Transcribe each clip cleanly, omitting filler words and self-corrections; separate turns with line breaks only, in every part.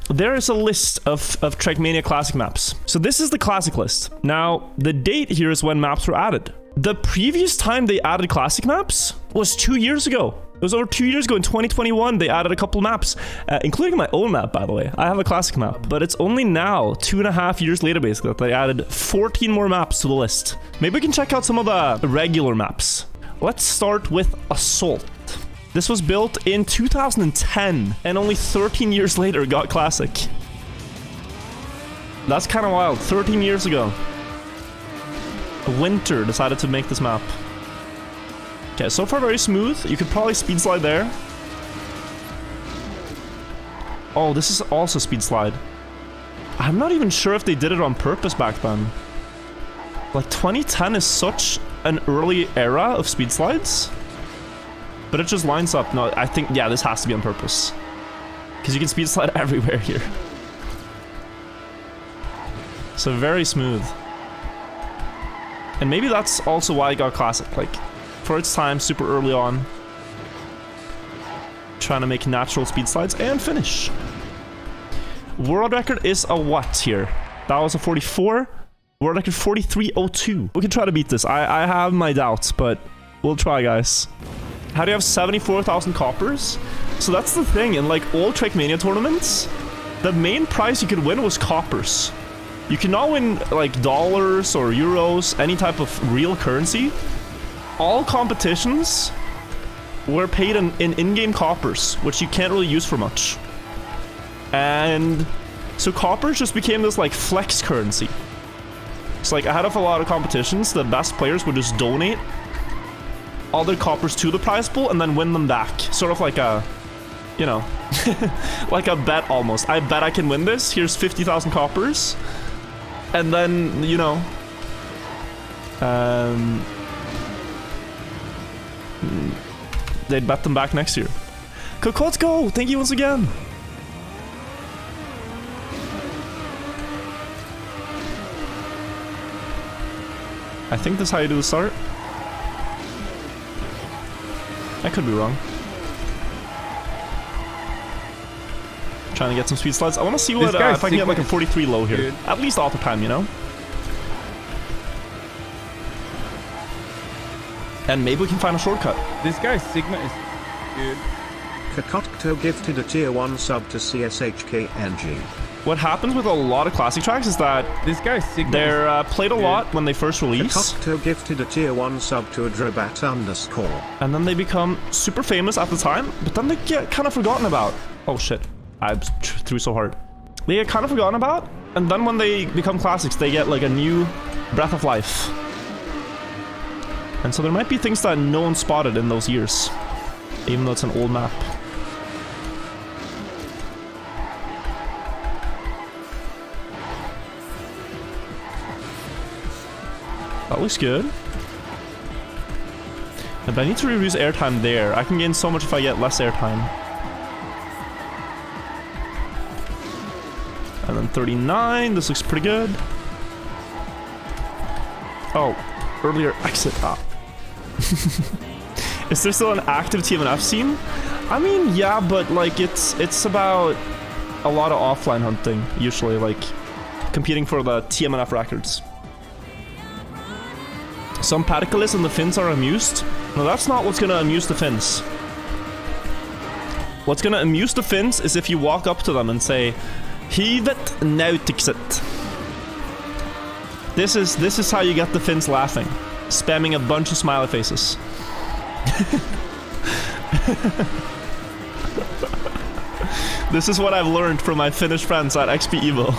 there is a list of Trackmania classic maps. So this is the classic list. Now, the date here is when maps were added. The previous time they added classic maps was 2 years ago. It was over 2 years ago in 2021. They added a couple maps, including my own map, by the way. I have a classic map, but it's only now, 2.5 years later, basically, that they added 14 more maps to the list. Maybe we can check out some of the regular maps. Let's start with Assault. This was built in 2010, and only 13 years later it got classic. That's kind of wild. 13 years ago. Winter decided to make this map. Okay, so far very smooth. You could probably speed slide there. Oh, this is also speed slide. I'm not even sure if they did it on purpose back then. Like, 2010 is such an early era of speed slides. But it just lines up. No, I think, yeah, this has to be on purpose. Because you can speed slide everywhere here. So very smooth. And maybe that's also why it got classic. Like, for its time, super early on. Trying to make natural speed slides and finish. World record is a what here? That was a 44. World record 43.02. We can try to beat this. I have my doubts, but we'll try, guys. How do you have 74,000 coppers? So that's the thing. In like all Trackmania tournaments, the main prize you could win was coppers. You cannot win like dollars or euros, any type of real currency. All competitions were paid in in-game coppers, which you can't really use for much. And so coppers just became this like flex currency. It's like ahead of a lot of competitions, the best players would just donate all their coppers to the prize pool and then win them back. Sort of like a, you know, like a bet almost. I bet I can win this. Here's 50,000 coppers. And then, you know, they'd bet them back next year. Coco, let's go! Thank you once again! I think this is how you do the start. I could be wrong. Trying to get some speed slides. I want to see what if I can get like a 43 low here. Dude. At least auto time, you know? And maybe we can find a shortcut.
This guy Sigma is good.
Kakotto gifted a tier 1 sub to CSHKNG.
What happens with a lot of classic tracks is that
this guy Sigma
they're played a lot when they first release.
Kakotto gifted a tier 1 sub to a Drobat _.
And then they become super famous at the time, but then they get kind of forgotten about. Oh shit. I threw so hard. They get kind of forgotten about, and then when they become classics, they get like a new breath of life. And so there might be things that no one spotted in those years, even though it's an old map. That looks good. But I need to reduce airtime there. I can gain so much if I get less airtime. And then 39, this looks pretty good. Oh, earlier exit. Ah. Is there still an active TMNF scene? I mean, yeah, but like it's about a lot of offline hunting, usually, like competing for the TMNF records. Some Padicalis and the Finns are amused. No, that's not what's gonna amuse the Finns. What's gonna amuse the Finns is if you walk up to them and say, Hyvet nautikset. This is how you get the Finns laughing. Spamming a bunch of smiley faces. This is what I've learned from my Finnish friends at XP Evo.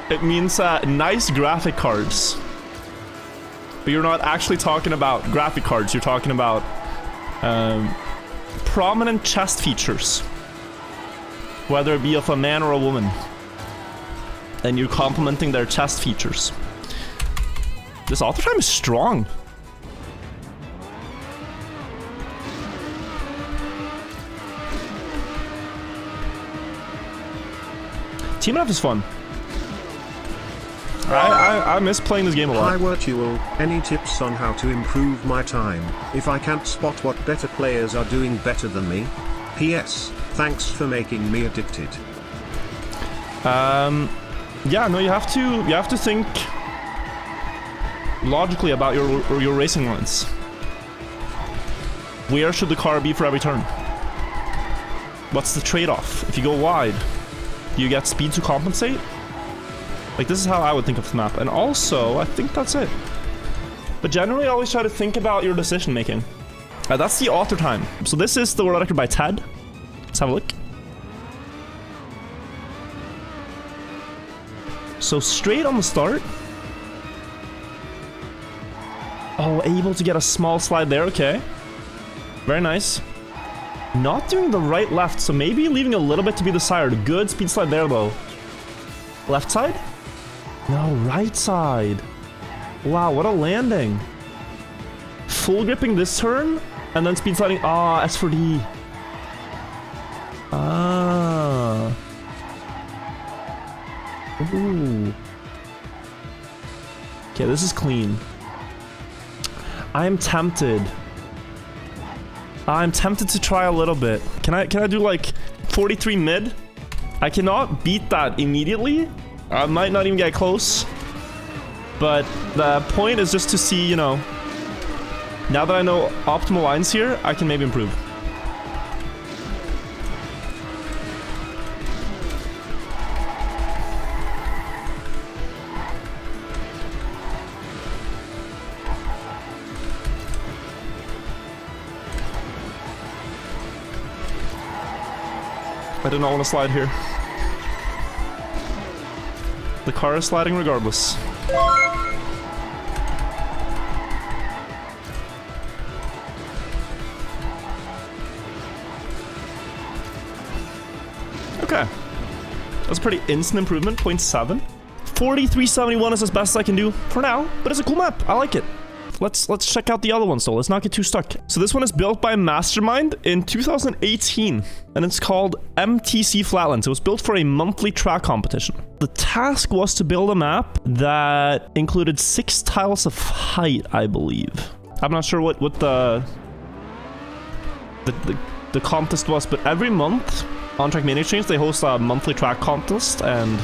It means nice graphic cards. But you're not actually talking about graphic cards, you're talking about prominent chest features. Whether it be of a man or a woman. And you're complimenting their chest features. This auto time is strong. TMNF is fun. I miss playing this game a
Hi
lot.
Wirtual, any tips on how to improve my time, if I can't spot what better players are doing better than me? P.S. Thanks for making me addicted.
Yeah, no, you have to think logically about your racing lines. Where should the car be for every turn? What's the trade-off? If you go wide, do you get speed to compensate? Like, this is how I would think of the map. And also, I think that's it. But generally, always try to think about your decision making. That's the author time. So this is the world record by Ted. Let's have a look. So straight on the start. Oh, able to get a small slide there. Okay. Very nice. Not doing the right left, so maybe leaving a little bit to be desired. Good speed slide there, though. Left side? No, right side. Wow, what a landing. Full gripping this turn, and then speed sliding. Ah, S4D. Ah. Ooh. Okay, this is clean. I'm tempted. I'm tempted to try a little bit. Can I do like 43 mid? I cannot beat that immediately. I might not even get close. But the point is just to see, you know, now that I know optimal lines here, I can maybe improve. I do not want to slide here. The car is sliding regardless. Okay. That's a pretty instant improvement, 0.7. 4371 is as best I can do for now, but it's a cool map. I like it. Let's check out the other ones though. Let's not get too stuck. So this one is built by Mastermind in 2018, and it's called MTC Flatland. So it was built for a monthly track competition. The task was to build a map that included 6 tiles of height, I believe. I'm not sure what the contest was, but every month on Trackmania Exchange they host a monthly track contest, and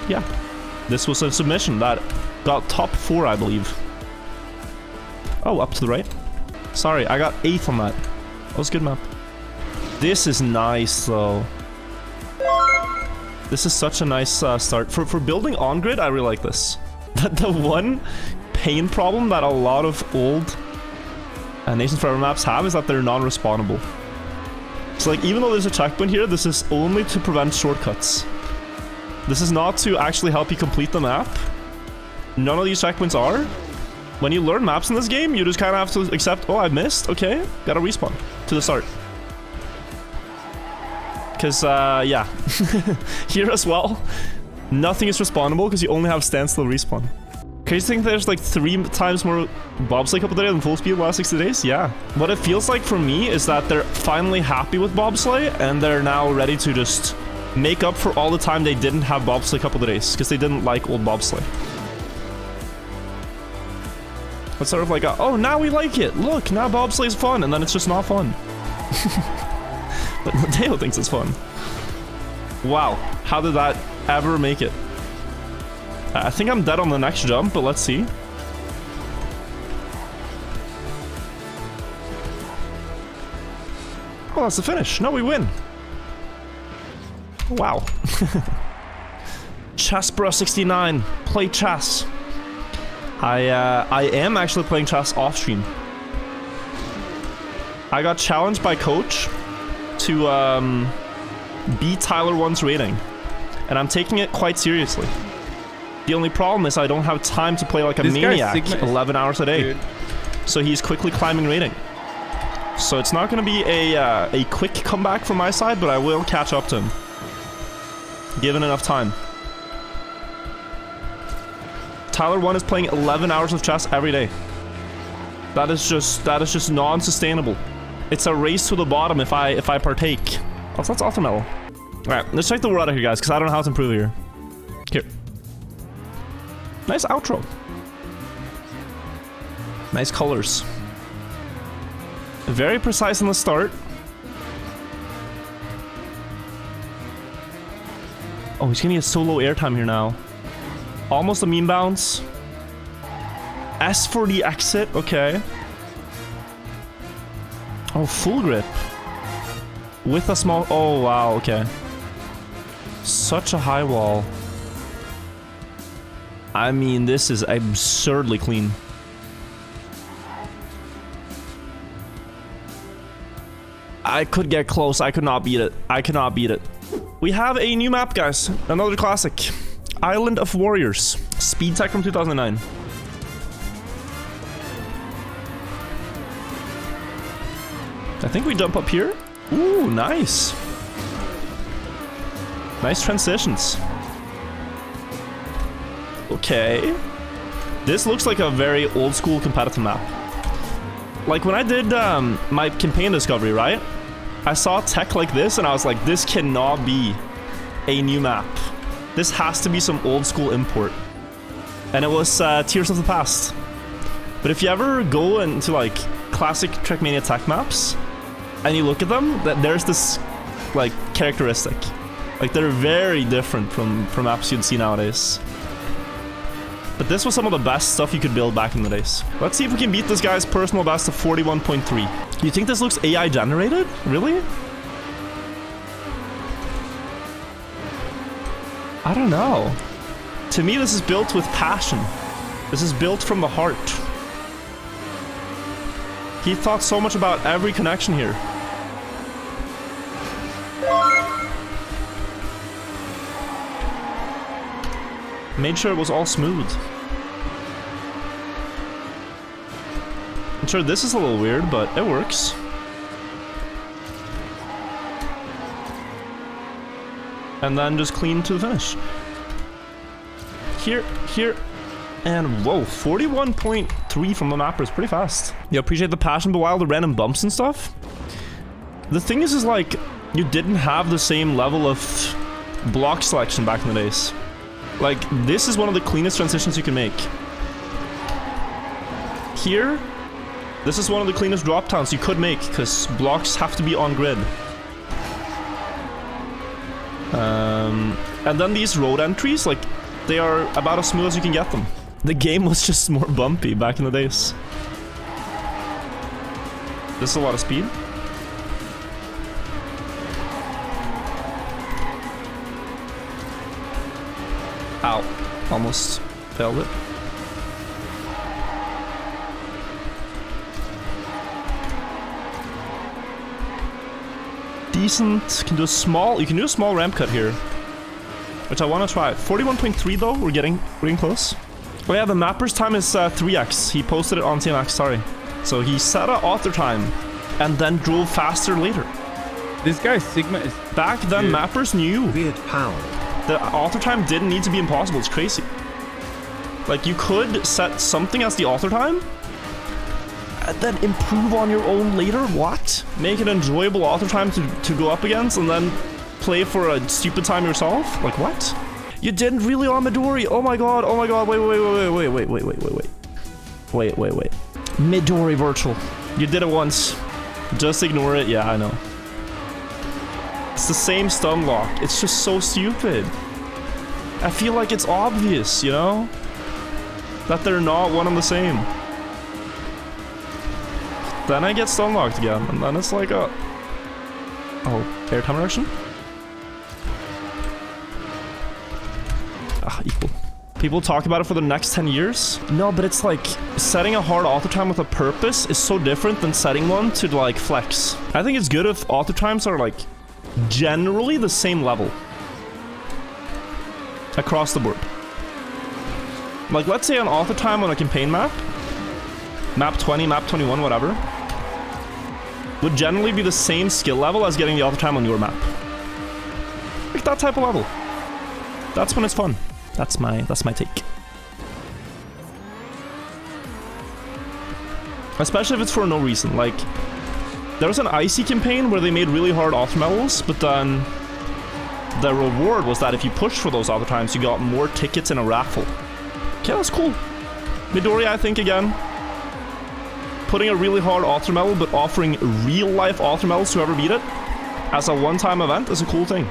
yeah, this was a submission that got top 4, I believe. Oh, up to the right. Sorry, I got 8th on that. That was a good map. This is nice, though. This is such a nice start. For building on-grid, I really like this. The one pain problem that a lot of old Nations Forever maps have is that they're non-respawnable. So, like, even though there's a checkpoint here, this is only to prevent shortcuts. This is not to actually help you complete the map. None of these checkpoints are. When you learn maps in this game, you just kind of have to accept, oh, I missed. Okay, gotta respawn to the start. Because, yeah. Here as well, nothing is respawnable because you only have standstill respawn. Crazy thing, there's like 3 times more bobsleigh couple days than full speed the last 60 days? Yeah. What it feels like for me is that they're finally happy with bobsleigh and they're now ready to just make up for all the time they didn't have bobsleigh couple of days because they didn't like old bobsleigh. It's sort of like, oh, now we like it. Look, now bobsleigh's fun, and then it's just not fun. But Mateo thinks it's fun. Wow, how did that ever make it? I think I'm dead on the next jump, but let's see. Oh, that's the finish. No, we win. Wow. Chessbro69. Play chess. I am actually playing chess off stream. I got challenged by coach to beat Tyler 1's rating, and I'm taking it quite seriously. The only problem is I don't have time to play like a maniac 11 hours a day. Dude. So he's quickly climbing rating. So it's not going to be a quick comeback from my side, but I will catch up to him, given enough time. Tyler 1 is playing 11 hours of chess every day. That is just non-sustainable. It's a race to the bottom if I partake. Oh, that's awesome metal. Alright, let's check the world out here, guys, because I don't know how to improve here. Here. Nice outro. Nice colors. Very precise in the start. Oh, he's gonna get so low airtime here now. Almost a mean bounce. S for the exit, okay. Oh, full grip. With a small... Oh, wow, okay. Such a high wall. I mean, this is absurdly clean. I could get close. I could not beat it. I could not beat it. We have a new map, guys. Another classic. Island of Warriors. Speed tech from 2009. I think we jump up here. Ooh, nice. Nice transitions. Okay. This looks like a very old school competitive map. Like when I did my campaign discovery, right? I saw tech like this and I was like, this cannot be a new map. This has to be some old school import. And it was Tears of the Past. But if you ever go into like classic Trackmania tech maps and you look at them, there's this like characteristic. Like they're very different from maps you'd see nowadays. But this was some of the best stuff you could build back in the days. Let's see if we can beat this guy's personal best of 41.3. You think this looks AI generated? Really? I don't know. To me, this is built with passion. This is built from the heart. He thought so much about every connection here. Made sure it was all smooth. I'm sure this is a little weird, but it works. And then just clean to the finish. Here, and whoa, 41.3 from the mapper is pretty fast. You appreciate the passion, but while the random bumps and stuff, the thing is like, you didn't have the same level of block selection back in the days. Like, this is one of the cleanest transitions you can make. Here, this is one of the cleanest drop downs you could make, because blocks have to be on grid. And then these road entries, like, they are about as smooth as you can get them. The game was just more bumpy back in the days. This is a lot of speed. Ow. Almost failed it. Decent. Can do a small. You can do a small ramp cut here, which I want to try. 41.3 though. We're getting close. Oh yeah, the mapper's time is 3x. He posted it on TNX. Sorry. So he set a author time, and then drove faster later.
This guy's Sigma is...
Back then,
Dude.
mappers knew.
Weird pal.
The author time didn't need to be impossible. It's crazy. Like, you could set something as the author time, and then improve on your own later. What? Make an enjoyable author time to go up against, and then play for a stupid time yourself? Like, what? You didn't really on Midori. Oh my god, oh my god. Wait. Midori Virtual. You did it once. Just ignore it. Yeah, I know. It's the same stun lock. It's just so stupid. I feel like it's obvious, you know? That they're not one and the same. Then I get stun locked again, and then it's like a... Oh, airtime reduction? Ah, equal. People talk about it for the next 10 years. No, but it's like, setting a hard author time with a purpose is so different than setting one to like flex. I think it's good if author times are like generally the same level across the board. Like, let's say an author time on a campaign map, map 20, map 21, whatever, would generally be the same skill level as getting the author time on your map. Like that type of level. That's when it's fun. That's my take. Especially if it's for no reason. Like, there was an Icy campaign where they made really hard author levels, but then the reward was that if you pushed for those author times, you got more tickets in a raffle. Yeah, that's cool. Midori, I think, again. Putting a really hard author medal, but offering real-life author medals to whoever beat it as a one-time event is a cool thing.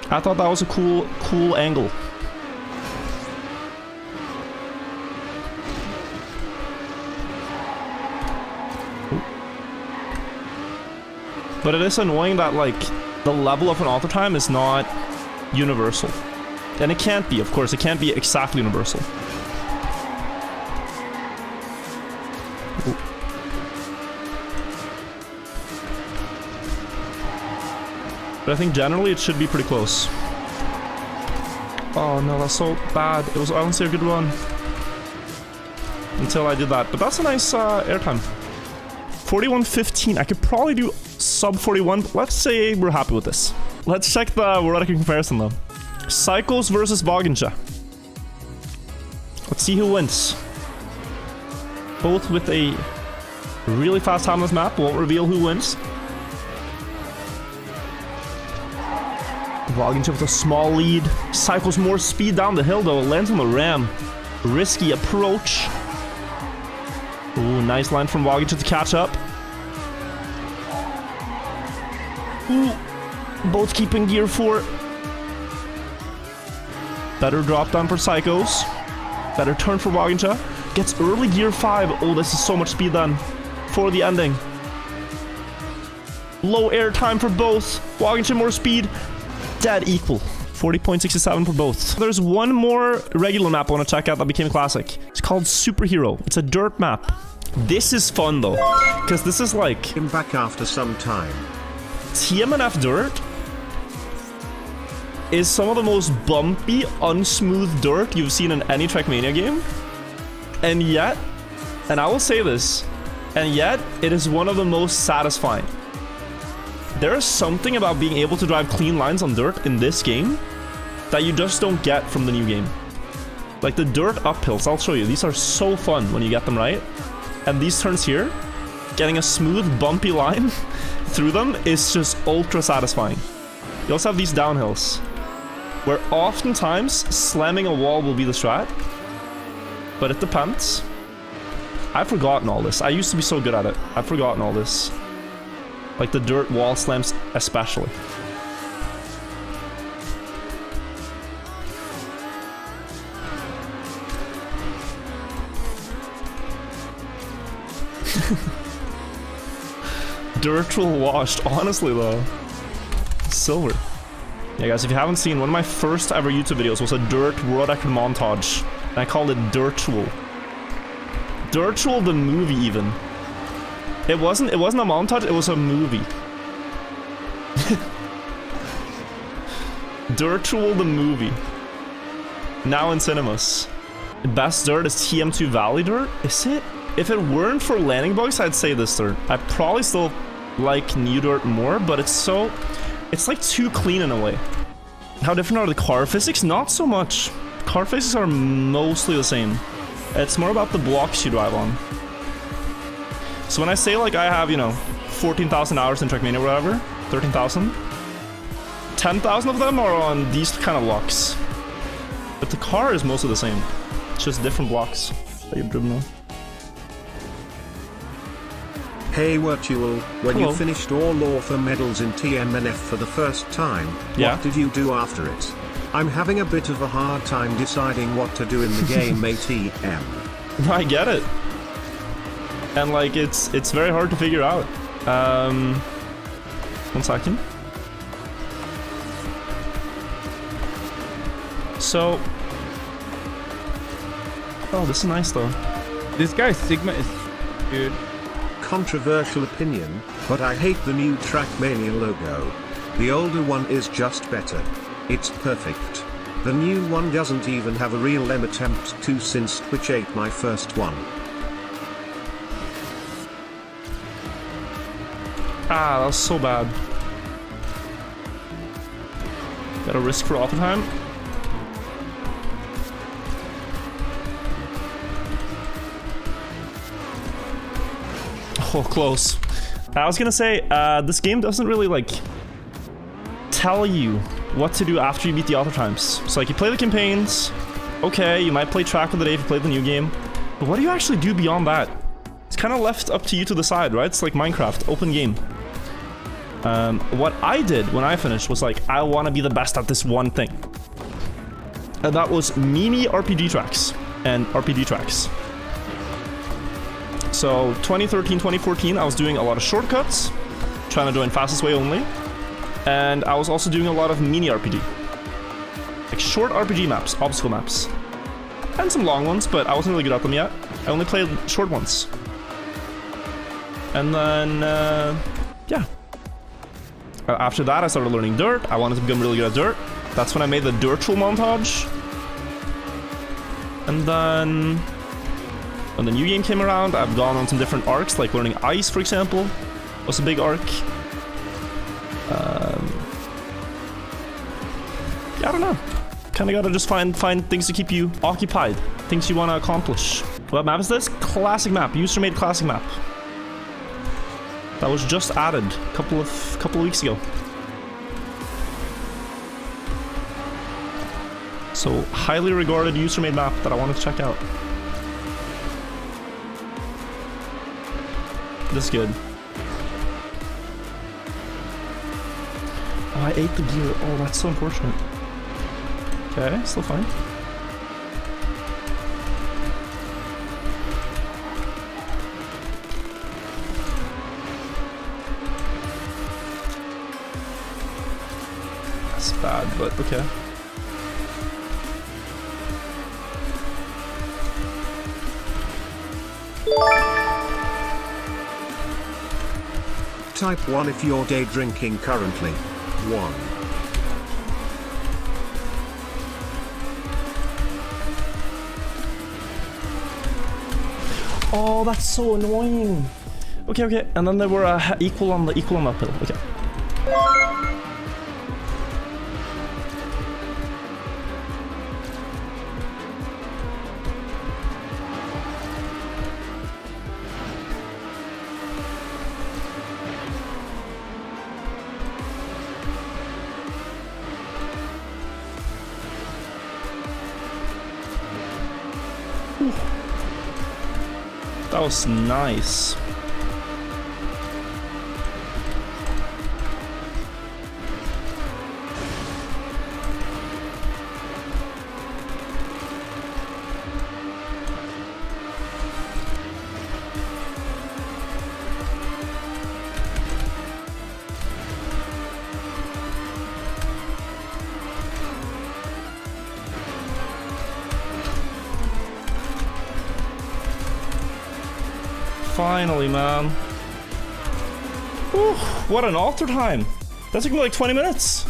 I thought that was a cool angle. But it is annoying that, like, the level of an author time is not universal. And it can't be, of course. It can't be exactly universal. Ooh. But I think generally it should be pretty close. Oh no, that's so bad. I don't see a good run. Until I did that. But that's a nice airtime. 41.15. I could probably do sub 41. Let's say we're happy with this. Let's check the world record comparison though. Psychos versus Wagencha. Let's see who wins. Both with a really fast time on this map. Won't reveal who wins. Wagencha with a small lead. Psychos more speed down the hill though. Lands on the ram. Risky approach. Ooh, nice line from Wagencha to catch up. Ooh, both keeping gear 4. Better drop down for Psychos. Better turn for Wagencha. Gets early gear 5. Oh, this is so much speed then for the ending. Low air time for both. Wagencha more speed. Dead equal. 40.67 for both. There's one more regular map I want to check out that became classic. It's called Superhero. It's a dirt map. This is fun though, because this is like...
I'm back after some time.
TMNF dirt is some of the most bumpy, unsmooth dirt you've seen in any Trackmania game. And yet, and I will say this, and yet it is one of the most satisfying. There is something about being able to drive clean lines on dirt in this game that you just don't get from the new game. Like the dirt uphills, I'll show you. These are so fun when you get them right. And these turns here, getting a smooth, bumpy line through them is just ultra satisfying. You also have these downhills, where oftentimes slamming a wall will be the strat. But it depends. I've forgotten all this. I used to be so good at it. I've forgotten all this. Like the dirt wall slams especially. Wirtual washed, honestly though. Silver. Yeah guys, if you haven't seen, one of my first ever YouTube videos was a dirt world record montage. And I called it Wirtual. Wirtual the movie even. It wasn't a montage, it was a movie. Wirtual the movie. Now in cinemas. Best dirt is TM2 Valley dirt? Is it? If it weren't for landing bugs, I'd say this dirt. I probably still like new dirt more, but it's like too clean in a way. How different are the car physics? Not so much. Car physics are mostly the same. It's more about the blocks you drive on. So when I say like I have, you know, 14,000 hours in Trackmania or whatever, 13,000, 10,000 of them are on these kind of blocks. But the car is mostly the same. It's just different blocks that you've driven on.
Hey Wirtual, when
Hello.
you finished all author medals in TMNF for the first time, what did you do after it? I'm having a bit of a hard time deciding what to do in the game ATM.
I get it. And like it's very hard to figure out. 1 second. So, oh, this is nice though.
This guy Sigma is good.
Controversial opinion, but I hate the new Trackmania logo. The older one is just better. It's perfect. The new one doesn't even have a real M attempt to since Twitch ate my first one.
Ah, that was so bad. Got a risk for auto time. Oh, close. I was gonna say, this game doesn't really, like, tell you what to do after you beat the author times. So like you play the campaigns, okay, you might play Track of the Day if you play the new game, but what do you actually do beyond that? It's kind of left up to you to decide, right? It's like Minecraft, open game. What I did when I finished was like, I want to be the best at this one thing. And that was mini RPG tracks and RPG tracks. So 2013, 2014, I was doing a lot of shortcuts, trying to join fastest way only. And I was also doing a lot of mini RPG. Like short RPG maps, obstacle maps. And some long ones, but I wasn't really good at them yet. I only played short ones. And then, yeah. After that, I started learning Dirt. I wanted to become really good at Dirt. That's when I made the Wirtual montage. And then, when the new game came around, I've gone on some different arcs, like learning Ice, for example, was a big arc. Yeah, I don't know. Kind of gotta just find things to keep you occupied, things you want to accomplish. What map is this? Classic map, user-made classic map. That was just added a couple of weeks ago. So highly regarded user-made map that I wanted to check out. This is good. Oh, I ate the gear. Oh, that's so unfortunate. Okay, still fine. That's bad, but okay.
Type 1 if you're day drinking currently. 1.
Oh, that's so annoying. Okay, okay. And then they were equal on the uphill. Okay. That was nice. Finally, man. Whew, what an alter time. That took me like 20 minutes.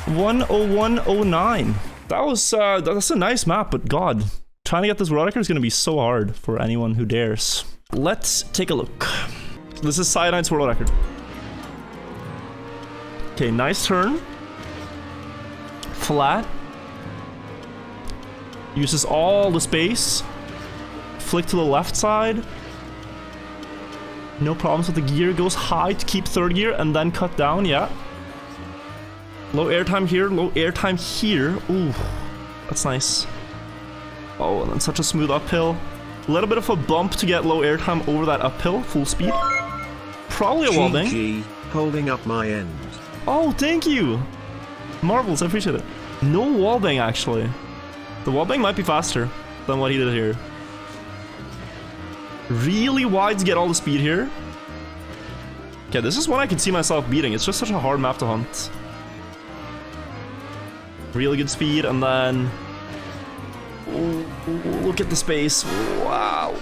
1:01:09. That was, that's a nice map, but God. Trying to get this world record is going to be so hard for anyone who dares. Let's take a look. This is Cyanide's world record. Okay, nice turn. Flat. Uses all the space. Flick to the left side. No problems with the gear. Goes high to keep third gear and then cut down, yeah. Low airtime here, low airtime here. Ooh, that's nice. Oh, and then such a smooth uphill. A little bit of a bump to get low airtime over that uphill, full speed. Probably a wallbang.
GG, holding up my end.
Oh, thank you. Marvels, I appreciate it. No wallbang, actually. The wallbang might be faster than what he did here. Really wide to get all the speed here. Okay, this is one I can see myself beating. It's just such a hard map to hunt. Really good speed, and then... Ooh, look at the space. Wow.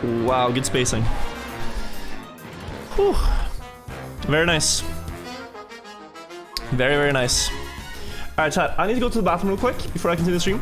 Wow, good spacing. Whew. Very nice. Very, very nice. Alright, chat, I need to go to the bathroom real quick before I continue the stream.